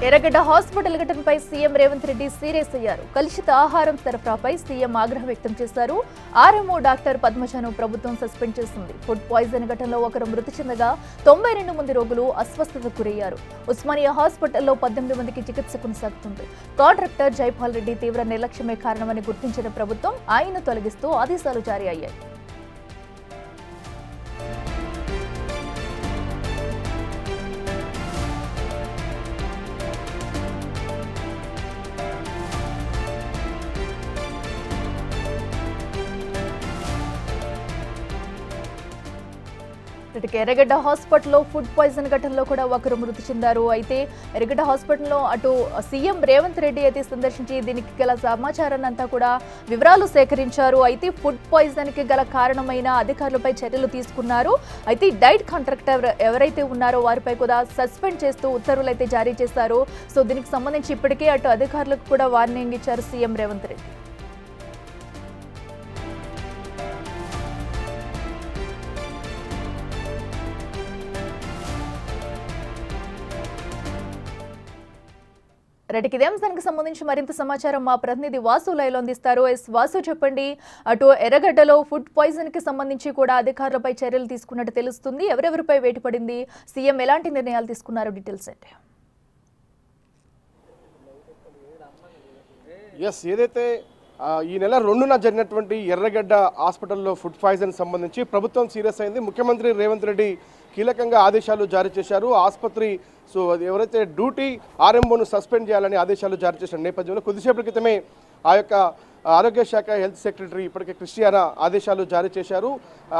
ఎర్రగడ్డ హాస్పిటల్ ఘటనపై CM Revanth Reddy serious అయ్యారు. కలుషిత ఆహారం సరఫరాపై సీఎం ఆగ్రహం వ్యక్తం చేశారు. ఆర్ఎంఓ డాక్టర్ పద్మజను ప్రభుత్వం సస్పెండ్ చేసింది. ఫుడ్ పాయిజన్ ఘటనలో ఒకరు మృతి చెందగా 92 మంది రోగులు అస్వస్థతకు గురయ్యారు. ఉస్మానియా హాస్పిటల్లో 18 మందికి చికిత్స కొనసాగుతుంది. కాంట్రాక్టర్ జైపాల్ రెడ్డి తీవ్ర నిర్లక్ష్యమే కారణమని గుర్తించిన ప్రభుత్వం ఆయన్ను తొలగిస్తూ ఆదేశాలు జారీ అయ్యాయి. ఎర్రగడ్డ హాస్పిటల్లో ఫుడ్ పాయిజన్ ఘటనలో కూడా ఒకరు మృతి చెందారు. అయితే ఎర్రగడ్డ హాస్పిటల్లో అటు సీఎం రేవంత్ రెడ్డి అయితే సందర్శించి దీనికి గల సమాచారాన్ని అంతా కూడా వివరాలు సేకరించారు. అయితే ఫుడ్ పాయిజన్ కి గల కారణమైన అధికారులపై చర్యలు తీసుకున్నారు. అయితే డైట్ కాంట్రాక్టర్ ఎవరైతే ఉన్నారో వారిపై కూడా సస్పెండ్ చేస్తూ ఉత్తర్వులు అయితే జారీ చేశారు. సో దీనికి సంబంధించి ఇప్పటికే అటు అధికారులకు కూడా వార్నింగ్ ఇచ్చారు సీఎం రేవంత్ రెడ్డి. రెడ్డికి ఇదే అంశానికి సంబంధించి మరింత సమాచారం మా ప్రతినిధి వాసు లైవ్లో అందిస్తారు. వాసు, చెప్పండి, అటు ఎర్రగడ్డలో ఫుడ్ పాయిజన్ కి సంబంధించి కూడా అధికారులపై చర్యలు తీసుకున్నట్టు తెలుస్తుంది. ఎవరెవరిపై వేటు పడింది, సీఎం ఎలాంటి నిర్ణయాలు తీసుకున్నారు, డీటెయిల్స్ అంటే? ఏదైతే ఈ నెల 2న జరిగినటువంటి ఎర్రగడ్డ హాస్పిటల్లో ఫుడ్ పాయిజన్ సంబంధించి ప్రభుత్వం సీరియస్ అయింది. ముఖ్యమంత్రి రేవంత్ రెడ్డి కీలకంగా ఆదేశాలు జారీ చేశారు. ఆసుపత్రి ఎవరైతే డ్యూటీ ఆర్ఎంఓను సస్పెండ్ చేయాలని ఆదేశాలు జారీ చేసిన నేపథ్యంలో కొద్దిసేపటి క్రితమే ఆ యొక్క ఆరోగ్య శాఖ హెల్త్ సెక్రటరీ ఇప్పటికే క్రిస్టియానా ఆదేశాలు జారీ చేశారు.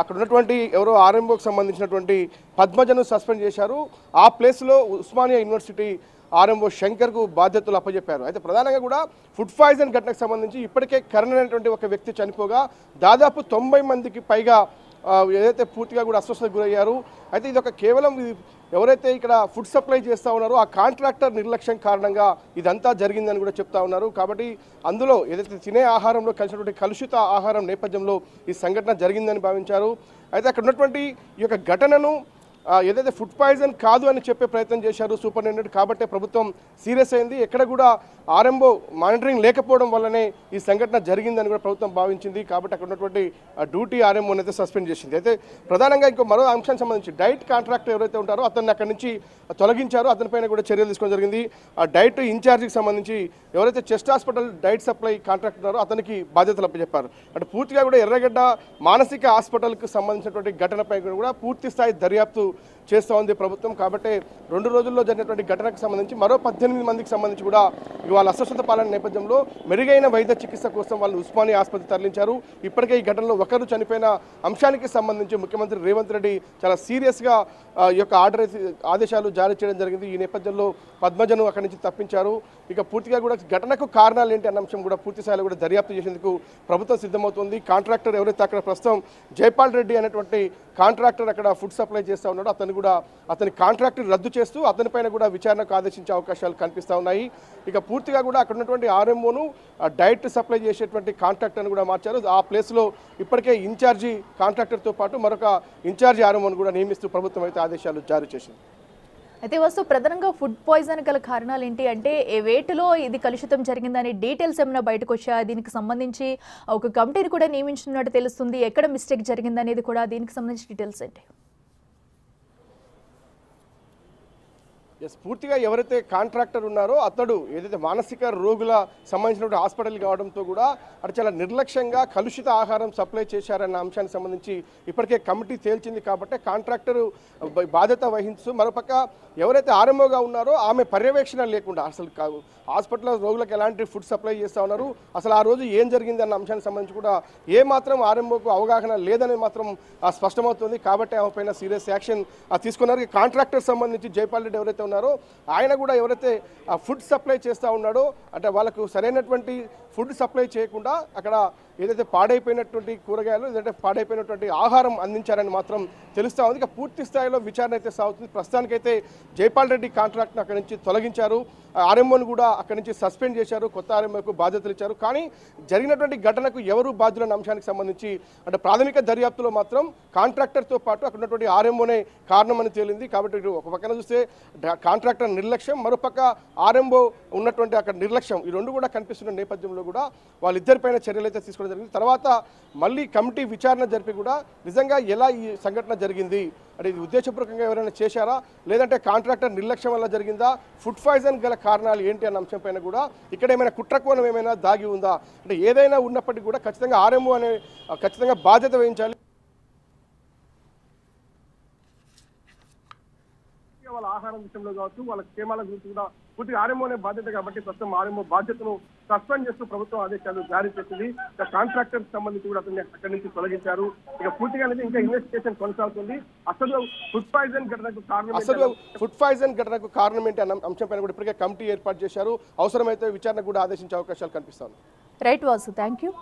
అక్కడ ఉన్నటువంటి ఎవరో ఆర్ఎంఓకి సంబంధించినటువంటి పద్మజను సస్పెండ్ చేశారు. ఆ ప్లేస్లో ఉస్మానియా యూనివర్సిటీ ఆర్ఎంఓ శంకర్కు బాధ్యతలు అప్పచెప్పారు. అయితే ప్రధానంగా కూడా ఫుడ్ పాయిజన్ ఘటనకు సంబంధించి ఇప్పటికే కరణ్ అనేటువంటి ఒక వ్యక్తి చనిపోగా దాదాపు 90 మందికి పైగా ఏదైతే పూర్తిగా కూడా అస్వస్థతకు గురయ్యారు. అయితే ఇది ఒక కేవలం ఎవరైతే ఇక్కడ ఫుడ్ సప్లై చేస్తూ ఉన్నారో ఆ కాంట్రాక్టర్ నిర్లక్ష్యం కారణంగా ఇదంతా జరిగిందని కూడా చెప్తా ఉన్నారు. కాబట్టి అందులో ఏదైతే తినే ఆహారంలో కలిసినటువంటి కలుషిత ఆహారం నేపథ్యంలో ఈ సంఘటన జరిగిందని భావించారు. అయితే అక్కడ ఉన్నటువంటి ఈ యొక్క ఘటనను ఏదైతే ఫుడ్ పాయిజన్ కాదు అని చెప్పే ప్రయత్నం చేశారు సూపరింటెండెంట్. కాబట్టే ప్రభుత్వం సీరియస్ అయింది. ఎక్కడ కూడా ఆర్ఎంఓ మానిటరింగ్ లేకపోవడం వల్లనే ఈ సంఘటన జరిగిందని కూడా ప్రభుత్వం భావించింది. కాబట్టి అక్కడ ఉన్నటువంటి డ్యూటీ ఆర్ఎంఓని అయితే సస్పెండ్ చేసింది. అయితే ప్రధానంగా ఇంకో మరో అంశానికి సంబంధించి డైట్ కాంట్రాక్టర్ ఎవరైతే ఉంటారో అతన్ని అక్కడి నుంచి తొలగించారో అతనిపైన కూడా చర్యలు తీసుకోవడం జరిగింది. ఆ డైట్ ఇన్ఛార్జికి సంబంధించి ఎవరైతే chest hospital diet supply contractor ఉన్నారో అతనికి బాధ్యతలు అప్పచెప్పారు. అంటే పూర్తిగా కూడా ఎర్రగడ్డ మానసిక హాస్పిటల్కి సంబంధించినటువంటి ఘటనపై కూడా పూర్తి స్థాయి దర్యాప్తు చేస్తూ ఉంది ప్రభుత్వం. కాబట్టి 2 రోజుల్లో జరిగినటువంటి ఘటనకు సంబంధించి మరో 18 మందికి సంబంధించి కూడా వాళ్ళ అస్వస్థత పాలన నేపథ్యంలో మెరుగైన వైద్య చికిత్స కోసం వాళ్ళు ఉస్మానియా ఆసుపత్రి తరలించారు. ఇప్పటికే ఈ ఘటనలో ఒకరు చనిపోయిన అంశానికి సంబంధించి ముఖ్యమంత్రి రేవంత్ రెడ్డి చాలా సీరియస్గా ఈ యొక్క ఆదేశాలు జారీ చేయడం జరిగింది. ఈ నేపథ్యంలో పద్మజను అక్కడి నుంచి తప్పించారు. ఇక పూర్తిగా కూడా ఘటనకు కారణాలు ఏంటి అన్న అంశం కూడా పూర్తి స్థాయిలో కూడా దర్యాప్తు చేసేందుకు ప్రభుత్వం సిద్ధమవుతుంది. కాంట్రాక్టర్ ఎవరైతే అక్కడ ప్రస్తుతం జైపాల్ రెడ్డి అనేటువంటి కాంట్రాక్టర్ అక్కడ ఫుడ్ సప్లై చేస్తూ ఉన్నాడో అతని కాంట్రాక్టర్ రద్దు చేస్తూ అతనిపైన కూడా విచారణకు ఆదేశించే అవకాశాలు కనిపిస్తూ ఉన్నాయి. ఇక పూర్తిగా కూడా అక్కడ ఉన్నటువంటి ఆర్ఎంఓను డైట్ సప్లై చేసేటువంటి కాంట్రాక్టర్ను కూడా మార్చారు. ఆ ప్లేస్లో ఇప్పటికే ఇన్ఛార్జి కాంట్రాక్టర్తో పాటు మరొక ఇన్ఛార్జి ఆర్ఎంఓను కూడా నియమిస్తూ ప్రభుత్వం అయితే ఆదేశాలు జారీ చేసింది. అయితే వస్తు ప్రధానంగా ఫుడ్ పాయిజన్ గల కారణాలు ఏంటి అంటే ఏ వేటిలో ఇది కలుషితం జరిగిందని డీటెయిల్స్ ఏమైనా బయటకు వచ్చా? దీనికి సంబంధించి ఒక కమిటీని కూడా నియమించినట్టు తెలుస్తుంది. ఎక్కడ మిస్టేక్ జరిగిందనేది కూడా దీనికి సంబంధించి డీటెయిల్స్ ఏంటి? పూర్తిగా ఎవరైతే కాంట్రాక్టర్ ఉన్నారో అతడు ఏదైతే మానసిక రోగుల సంబంధించినటువంటి హాస్పిటల్ కావడంతో కూడా అటు చాలా నిర్లక్ష్యంగా కలుషిత ఆహారం సప్లై చేశారన్న అంశానికి సంబంధించి ఇప్పటికే కమిటీ తేల్చింది. కాబట్టి కాంట్రాక్టర్ బాధ్యత వహించు మరోపక్క ఎవరైతే ఆర్ఎంఓగా ఉన్నారో ఆమె పర్యవేక్షణ లేకుండా అసలు హాస్పిటల్ రోగులకు ఎలాంటి ఫుడ్ సప్లై చేస్తూ ఉన్నారు, అసలు ఆ రోజు ఏం జరిగింది అన్న అంశానికి సంబంధించి కూడా ఏ మాత్రం ఆర్ఎంఓకు అవగాహన లేదని మాత్రం స్పష్టమవుతుంది. కాబట్టి ఆమె పైన సీరియస్ యాక్షన్ తీసుకున్నారు. కాంట్రాక్టర్ సంబంధించి జైపాల్ రెడ్డి ఎవరైతే ఉన్నారో ఆయన కూడా ఎవరైతే ఫుడ్ సప్లై చేస్తూ ఉన్నాడో అంటే వాళ్ళకు సరైనటువంటి ఫుడ్ సప్లై చేయకుండా అక్కడ ఏదైతే పాడైపోయినటువంటి కూరగాయలు లేదంటే పాడైపోయినటువంటి ఆహారం అందించారని మాత్రం తెలుస్తా ఉంది. ఇక పూర్తి స్థాయిలో విచారణ అయితే సాగుతుంది. ప్రస్తుతానికైతే జైపాల్ రెడ్డి కాంట్రాక్ట్ను అక్కడి నుంచి తొలగించారు, ఆర్ఎంఓను కూడా అక్కడి నుంచి సస్పెండ్ చేశారు, కొత్త ఆర్ఎంఓకు బాధ్యతలు ఇచ్చారు. కానీ జరిగినటువంటి ఘటనకు ఎవరు బాధ్యులన్న అంశానికి సంబంధించి అంటే ప్రాథమిక దర్యాప్తులో మాత్రం కాంట్రాక్టర్తో పాటు అక్కడ ఉన్నటువంటి ఆర్ఎంఓనే కారణమని తేలింది. కాబట్టి ఇటు ఒక పక్కన చూస్తే కాంట్రాక్టర్ నిర్లక్ష్యం, మరోపక్క ఆర్ఎంఓ ఉన్నటువంటి అక్కడ నిర్లక్ష్యం, ఈ రెండు కూడా కనిపిస్తున్న నేపథ్యంలో కూడా వాళ్ళిద్దరిపైన చర్యలు అయితే తీసుకోవడం జరిగింది. తర్వాత మళ్ళీ కమిటీ విచారణ జరిపి కూడా నిజంగా ఎలా ఈ సంఘటన జరిగింది అంటే ఇది ఉద్దేశపూర్వకంగా ఎవరైనా చేశారా లేదంటే కాంట్రాక్టర్ నిర్లక్ష్యం వల్ల జరిగిందా, ఫుడ్ పాయిజన్ గల కారణాలు ఏంటి అన్న అంశంపైన కూడా ఇక్కడ ఏమైనా కుట్రకోణం ఏమైనా దాగి ఉందా అంటే ఏదైనా ఉన్నప్పటికీ కూడా ఖచ్చితంగా ఆర్ఎంఓ అనే ఖచ్చితంగా బాధ్యత వహించాలి. వాళ్ళ ఆహారం విషయంలో కావచ్చు, వాళ్ళ క్షేమాల గురించి కూడా పూర్తిగా ఆర్ఎంఓనే బాధ్యత కాబట్టి ప్రస్తుతం ఆర్ఎంఓ బాధ్యతను సస్పెండ్ చేస్తూ ప్రభుత్వం ఆదేశాలు జారీ చేసింది. ఇక కాంట్రాక్టర్ సంబంధించి కూడా అతన్ని అక్కడి నుంచి తొలగించారు. ఇక పూర్తిగా అనేది ఇంకా ఇన్వెస్టిగేషన్ కొనసాగుతుంది. అసలు ఫుడ్ పాయిజన్ ఘటనకు కారణం ఏంటి అన్న అంశంపైన కూడా ఇప్పటికే కమిటీ ఏర్పాటు చేశారు. అవసరమైతే విచారణ కూడా ఆదేశించే అవకాశాలు కనిపిస్తాయి. Right Vasu, thank you.